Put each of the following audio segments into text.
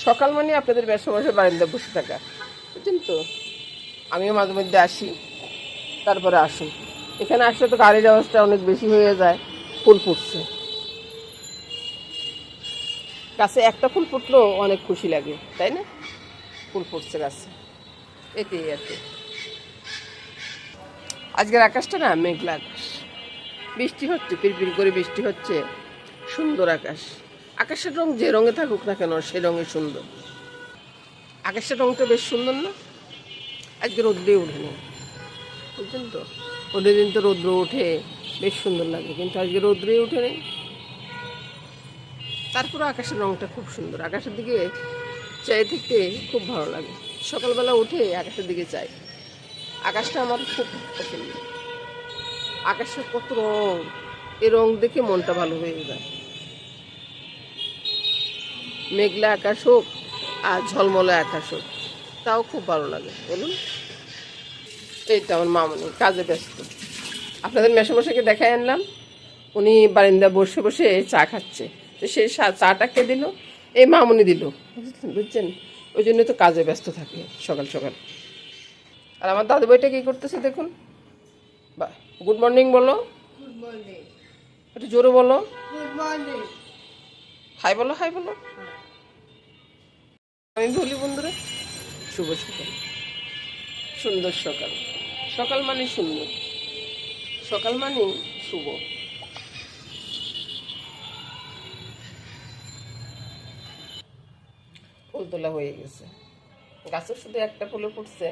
সকাল মানে আপনাদের ব্যবসা বসে বারান্দা বসে থাকা, বুঝছেন তো। আমিও মাঝে মধ্যে আসি, তারপরে আসুন। এখানে আসলে তো গাড়ির অবস্থা অনেক বেশি হয়ে যায়। ফুল ফুটছে গাছে, একটা ফুল ফুটলেও অনেক খুশি লাগে, তাই না? ফুল ফুটছে গাছে, এতেই আর কি। আজকের আকাশটা না মেঘলা আকাশ, বৃষ্টি হচ্ছে, পিরপির করে বৃষ্টি হচ্ছে, সুন্দর আকাশ। আকাশের রং যে রঙে থাকুক না কেন, সে রঙে সুন্দর। আকাশের রংটা বেশ সুন্দর না? আজকে রোদ্রে ওঠেনি, বুঝছেন তো। ওদের দিন তো রৌদ্র ওঠে, বেশ সুন্দর লাগে, কিন্তু আজকে রৌদ্রেই ওঠেনি। তারপরে আকাশের রংটা খুব সুন্দর, আকাশের দিকে চাই থেকে খুব ভালো লাগে। সকালবেলা উঠে আকাশের দিকে চাই, আকাশটা আমার খুব পছন্দ। আকাশের কত রং, এই রং দেখে মনটা ভালো হয়ে যায়। মেঘলা আকাশ হোক আর ঝলমলে আকাশ হোক, তাও খুব ভালো লাগে, বলুন। এই তো আমার মামনি কাজে ব্যস্ত। আপনাদের মেশামশাইকে দেখাই আনলাম, উনি বারিন্দা বসে বসে চা খাচ্ছে। তো সেই চাটা কে দিল? এই মামনি দিল, বুঝছেন। ওই জন্য তো কাজে ব্যস্ত থাকে সকাল সকাল। আর আমার দাদু ভাইটা কী করতেছে দেখুন। বা গুড মর্নিং বলো, একটু জোরে বলো, হাই বলো, হাই বলো। আমি বলি বন্ধুরা, শুভ সকাল, সুন্দর সকাল। সকাল মানে সুন্দর, সকাল মানে শুভ। ফুল তোলা হয়ে গেছে, গাছে শুধু একটা ফুলে ফুটছে,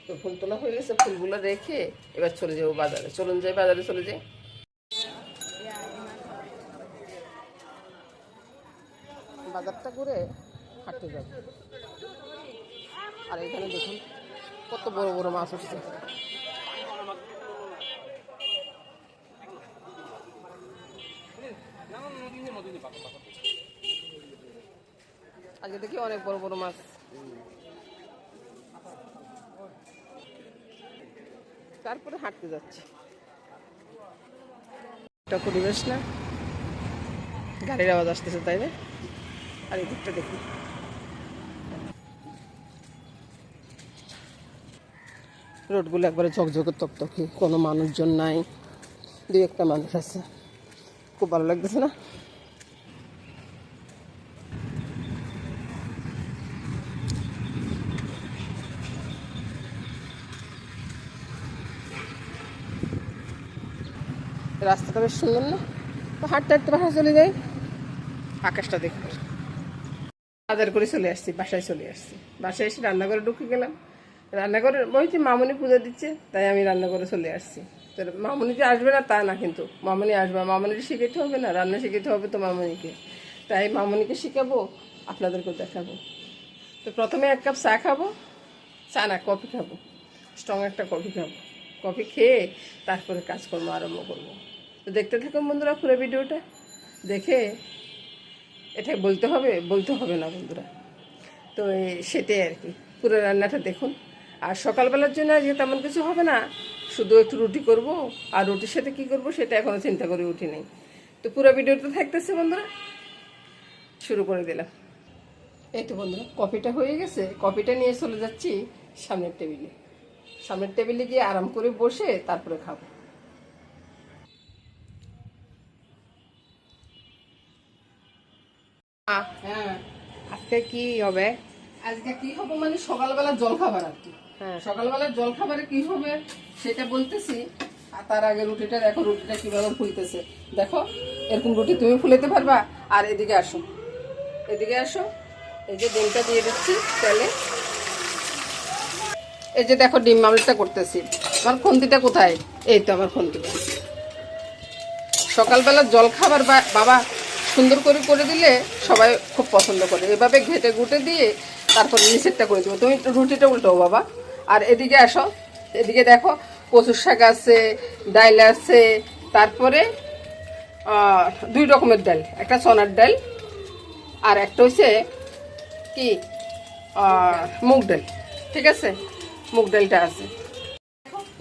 তো ফুল তোলা হয়ে গেছে। ফুলগুলো রেখে এবার চলে যাবো বাজারে। চলুন যাই, বাজারে চলে যাই। বাজারটা ঘুরে হাঁটতে যাবো। আর এখানে দেখুন কত বড় বড় মাছ উঠছে। আজকে দেখি অনেক বড় বড় মাছ। তারপরে হাঁটতে যাচ্ছি। একটা পরিবেশ না, গাড়ির আওয়াজ আসতেছে, তাই না? আর এই দিকটা দেখি, রোডগুলো একবারে ঝকঝকে তকতকে, কোনো মানুষজন নাই, দুই একটা মানুষ আছে। খুব ভালো লাগতেছে না? রাস্তাটা বেশ সুন্দর না? তো হাঁটতে হাঁটতে বাসায় চলে যাই, আকাশটা দেখব। বাজার করে চলে আসছি, বাসায় চলে আসছি। বাসায় এসে রান্নাঘরে ঢুকে গেলাম। রান্নাঘরে বলছি মামনি পূজা দিচ্ছে, তাই আমি রান্নাঘরে চলে আসছি। তো মামনি যে আসবে না তা না, কিন্তু মামনি আসবে। মামনিকে শিখাতে হবে না, রান্না শিখাতে হবে তো মামনিকে। তাই মামনিকে শিখাবো, আপনাদেরকেও দেখাবো। তো প্রথমে এক কাপ চা খাবো, চা না কফি খাবো, স্ট্রং একটা কফি খাবো। কফি খেয়ে তারপরে কাজকর্ম আরম্ভ করবো। তো দেখতে থাকুন বন্ধুরা পুরো ভিডিওটা, দেখে এটা বলতে হবে, বলতে হবে না বন্ধুরা। তো সেটাই আর কি, পুরো রান্নাটা দেখুন। আর সকালবেলার জন্য আজকে তেমন কিছু হবে না, শুধু একটু রুটি করব। আর রুটির সাথে কী করবো সেটা এখনও চিন্তা করে উঠি নেই। তো পুরো ভিডিওটা থাকতেছে বন্ধুরা, শুরু করে দিলাম। এই তো বন্ধুরা, কফিটা হয়ে গেছে, কফিটা নিয়ে চলে যাচ্ছি সামনের টেবিলে। সামনের টেবিলে গিয়ে আরাম করে বসে তারপরে খাবো। হ্যাঁ, আজকে কি হবে? আজকে কি হবে মানে সকালবেলা জল খাবার আর কি। হ্যাঁ, সকালবেলা জল খাবারে কি হবে সেটা বলতেছি। আর তার আগে রুটিটা দেখো, রুটিটা কিভাবে ফুলতেছে দেখো। এরকম রুটি তুমি ফুলাতে পারবা? আর এদিকে আসো, এদিকে আসো। এই যে ডিমটা দিয়ে দিচ্ছি তেলে। এই যে দেখো ডিম আমলেটটা করতেছি। আমার খুন্তিটা কোথায়? এই তো আমার খুন্তিটা। সকালবেলা জল খাবার বাবা সুন্দর করে করে দিলে সবাই খুব পছন্দ করে। এভাবে ঘেটে ঘুটে দিয়ে তারপর নিচেরটা করে দেবো। তুমি রুটিটা উল্টাও বাবা। আর এদিকে আসো, এদিকে দেখো কচুর শাক আছে, ডাল আছে, তারপরে দুই রকমের ডাল, একটা চনার ডাল আর একটা হচ্ছে কি মুগ ডাল। ঠিক আছে, মুগ ডালটা আছে।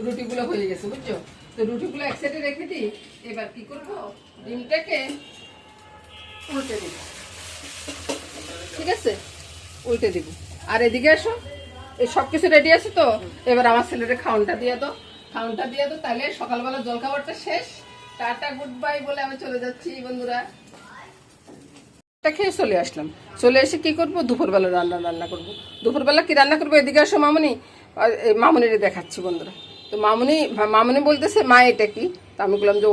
রুটিগুলো হয়ে গেছে বুঝছো। তো রুটিগুলো এক সাইডে রেখে দিই। এবার কি করবো, ডিমটাকে উল্টে দিই। ঠিক আছে, উল্টে দিব। আর এদিকে এসো, এই সব কিছু রেডি আছে তো, এবার আমার ছেলের খাউনটা দিয়ে দাও, তাহলে সকালবেলা জলখাবারটা শেষ। টাটা গুড বাই বলে আমি চলে যাচ্ছি বন্ধুরা। খেয়ে চলে আসলাম, চলে এসে কি করবো, দুপুরবেলা রান্না করবো। দুপুরবেলা কি রান্না করবো, এদিকে আসো মামুনি। মামুনিরে দেখাচ্ছি বন্ধুরা। তো মামুনি বলতেছে মা এটা কি? তা আমি বললাম যে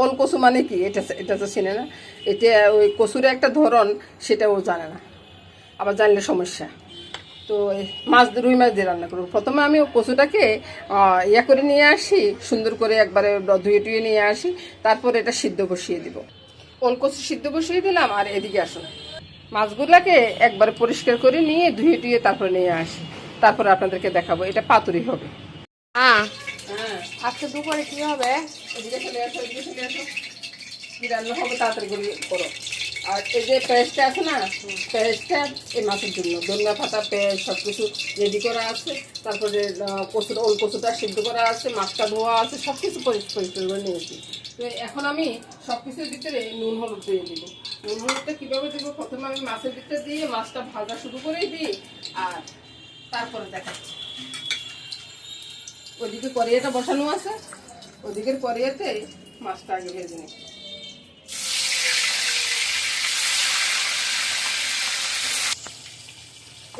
ওল কচু মানে কি? এটা তো চিনে না। এটা ওই কচুর একটা ধরন, সেটা ও জানে না, আবার জানলে সমস্যা। তো রুই মাছ দিয়ে রান্না করবো। প্রথমে আমি কচুটাকে ইয়া করে নিয়ে আসি, সুন্দর করে একবারে ধুয়ে টুয়ে নিয়ে আসি, তারপর এটা সিদ্ধ বসিয়ে দিব। ওল কচু সিদ্ধ বসিয়ে দিলাম। আর এদিকে আসুন, মাছগুলাকে একবারে পরিষ্কার করে নিয়ে ধুয়ে টুয়ে তারপরে নিয়ে আসি, তারপরে আপনাদেরকে দেখাবো। এটা পাতুরি হবে। হ্যাঁ, হ্যাঁ, আজকে দুপুরে কি হবে? এদিকে চলে আসো, কি রান্না হবে তাড়াতাড়ি করে করো। আর এই যে পেঁয়াজটা আছে না, পেঁয়াজটা এই মাছের জন্য ধনিয়া পাতা, পেঁয়াজ সব কিছু রেডি করা আছে। তারপরে ওল কচুটা সিদ্ধ করা আছে, মাছটা ধোয়া আছে, সব কিছু পরিষ্কার করে নিয়েছি। তো এখন আমি সব কিছুর ভিতরে নুন হলুদ দিয়ে দিব। নুন হলুদটা কীভাবে দেবো, প্রথমে আমি মাছের ভিতরে দিয়ে মাছটা ভাজা শুরু করেই দিই, আর তারপরে দেখাচ্ছি। ওইদিকে কড়াইটা বসানো আছে, ওদিকের কড়াইতে মাছটা আগে ভেজে নিই।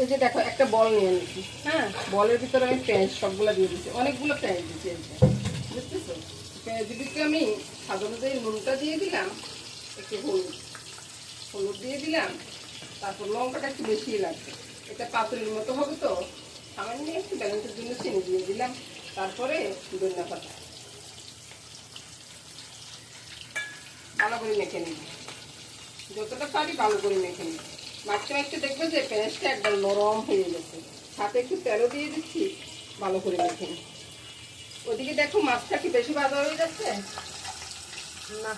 এই যে দেখো, একটা বল নিয়ে নিচ্ছি। হ্যাঁ, বলের ভিতরে আমি পেঁয়াজ সবগুলো দিয়ে দিচ্ছি, অনেকগুলো পেঁয়াজ দিচ্ছি। বুঝতেছো, পেঁয়াজের ভিতরে আমি সাধারণত নুনটা দিয়ে দিলাম, একটু হলুদ দিয়ে দিলাম, তারপর লঙ্কাটা একটু বেশি লাগবে, এটা পাতুরির মতো হবে তো সামান্য একটু ব্যালেন্সের জন্য চিনি দিয়ে দিলাম। তারপরে ধনিয়া পাতা ভালো করে মেখে নিব, যতটা পারি ভালো করে মেখে নিব। মাছটা দেখবে যে পেঁয়াজটা একবার নরম হয়ে গেছে, সাথে একটু তেলও দিয়ে দিচ্ছি, ভালো করে মেখে নিই। ওদিকে দেখো, মাছটা কি বেশি ভাজা হয়ে যাচ্ছে না?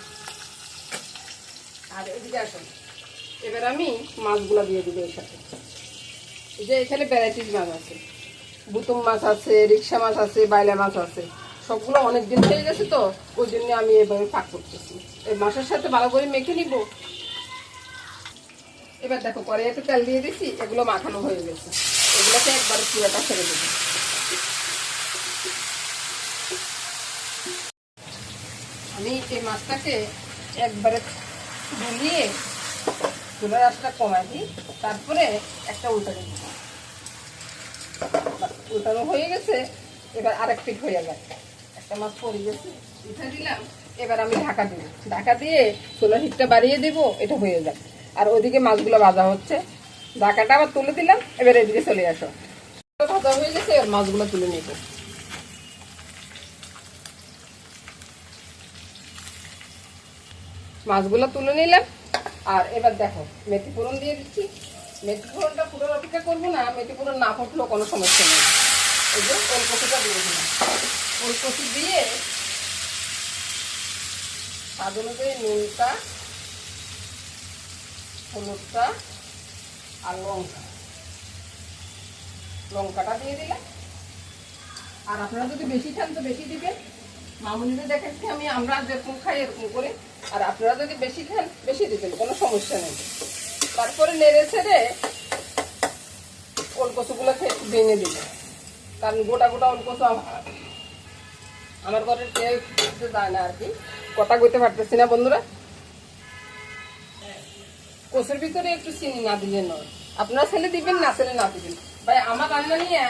আর এদিকে আসুন, এবার আমি মাছগুলো দিয়ে দিব এর সাথে। এই যে এখানে ভ্যারাইটিস মাছ আছে, বুতুম মাছ আছে, রিক্সা মাছ আছে, বাইলা মাছ আছে, সবগুলো অনেক দিন হয়ে গেছে তো, ওই জন্য আমি এভাবে পাক করতেছি। এই মাছের সাথে ভালো করে মেখে নিব। এবার দেখো, কড়াইতে তেল দিয়ে দিচ্ছি, এগুলো মাখানো হয়ে গেছে, এগুলোকে একবারে পুরোটা ছেড়ে দেবো। আমি এই মাছটাকে একবারে ডুলিয়ে চুলার আঁচটা কমাই দিই, তারপরে একটা উল্টানো দিই। উল্টানো হয়ে গেছে, এবার আরেক পিঠ হয়ে গেছে, একটা মাছ পড়ে গেছে, উঠে দিলাম। এবার আমি ঢাকা দিব, ঢাকা দিয়ে চুলার হিটটা বাড়িয়ে দেবো, এটা হয়ে যাবে। আর ওইদিকে মাছগুলো ভাজা হচ্ছে, ঢাকাটা আবার তুলে দিলাম। এবার এদিকে চলে আসো, ভাজা হয়ে গেছে, এবার মাছগুলো তুলে নিব। মাছগুলো তুলে নিলাম। আর এবার দেখো, মেথি ফোড়ন দিয়ে দিচ্ছি। মেথি ফোড়নটা পুরো অপেক্ষা করবো না, মেথি ফোড়ন না ফুটলেও কোনো সমস্যা নেই। এই যে ওল কচুটা দিয়ে দিলাম, ওল কচু দিয়ে স্বাদ অনুযায়ী নুনটা, হলুদটা আর লঙ্কাটা দিয়ে দিলাম। আর আপনারা যদি বেশি খান তো বেশি দিবেন, মামুনিদের দেখাচ্ছি আমরা যেরকম খাই এরকম করে। আর আপনারা যদি বেশি খান বেশি দিবেন, কোনো সমস্যা নেই। তারপরে নেড়ে ছেড়ে ওল কচুগুলোকে ভেঙে দিবে, কারণ গোটা গোটা ওল কচু আমার ঘরের কেউ খেতে যায় না আর কি। কথা কইতে পারতেছি না বন্ধুরা। কচুর ভিতরে একটু চিনি না দিলে নয়, আপনারা ছেলে দিবেন, না ছেলে না দিবেন। ভাই আমার রান্না নিয়ে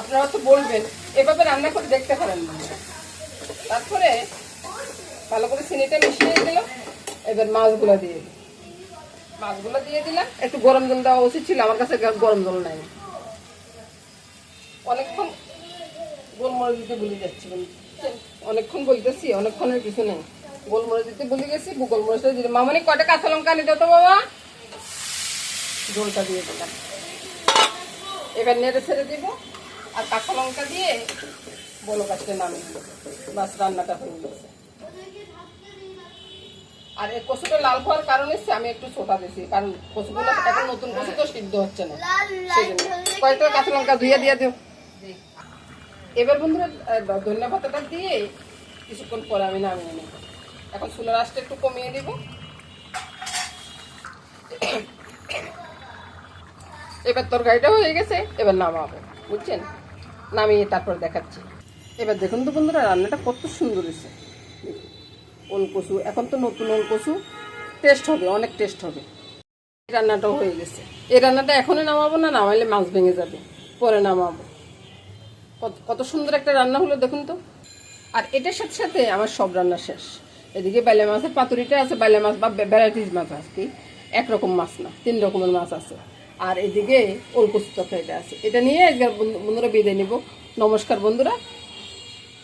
আপনারা তো বলবেন, এভাবে রান্না করে দেখতে পারেন না। তারপরে ভালো করে চিনিটা মিশিয়ে দিলাম। এবার মাছগুলো দিয়ে দিই, মাছগুলো দিয়ে দিলাম। একটু গরম জল দেওয়া উচিত ছিল, আমার কাছে গরম জল নাই। অনেকক্ষণ গোলমরিচ দিতে ভুলে যাচ্ছি, অনেকক্ষণ বলতেছি, অনেকক্ষণের কিছু নেই। গোলমরিচ দিতে ভুলে গেছি, গোলমরিচটা দিলাম। মামনি কয়টা কাঁচা লঙ্কা নিতে তো বাবা, ঝোলটা দিয়ে দিলাম। এবার নেড়ে ছেড়ে দিব, আর কাঁচা লঙ্কা দিয়ে বলো কাছতে নামিয়ে দিব, বাস রান্নাটা হয়ে গেছে। আর এই কচুটা লাল হওয়ার কারণ হচ্ছে আমি একটু ছোটা দিয়েছি, কারণ কচুগুলো এখন নতুন কচু তো সিদ্ধ হচ্ছে না, সেই জন্য। কয়েকটা কাঁচা লঙ্কা ধুয়ে দিয়ে দিও। এবার বন্ধুরা ধনিয়া পাতাটা দিয়ে কিছুক্ষণ পরে আমি নামিয়ে নেব। এখন চুলার আঁচটা একটু কমিয়ে দিব। এবার তরকারিটা হয়ে গেছে, এবার নামাবো, বুঝছেন? নামিয়ে তারপর দেখাচ্ছি। এবার দেখুন তো বন্ধুরা, রান্নাটা কত সুন্দর হয়েছে। ওল কচু, এখন তো নতুন ওল কচু, টেস্ট হবে, অনেক টেস্ট হবে। রান্নাটাও হয়ে গেছে। এই রান্নাটা এখনই নামাবো না, নামাইলে মাছ ভেঙে যাবে, পরে নামাবো। কত সুন্দর একটা রান্না হলো দেখুন তো। আর এটার সাথে সাথে আমার সব রান্না শেষ। এদিকে বেলে মাছের পাতুরিটা আছে, বেলে মাছ বা ভ্যারাইটিস মাছ আছে, একরকম মাছ না, 3 রকমের মাছ আছে। আর এদিকে ওলকচু তরকারিটা আছে। এটা নিয়ে আজকে বন্ধুরা বিদায় নিব। নমস্কার বন্ধুরা,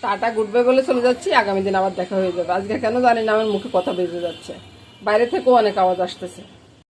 টাটা গুড বাই বলে চলে যাচ্ছি। আগামী দিন আবার দেখা হয়ে যাবে। আজকে কেন জানি না আমার মুখে কথা বেজে যাচ্ছে, বাইরে থেকেও অনেক আওয়াজ আসতেছে।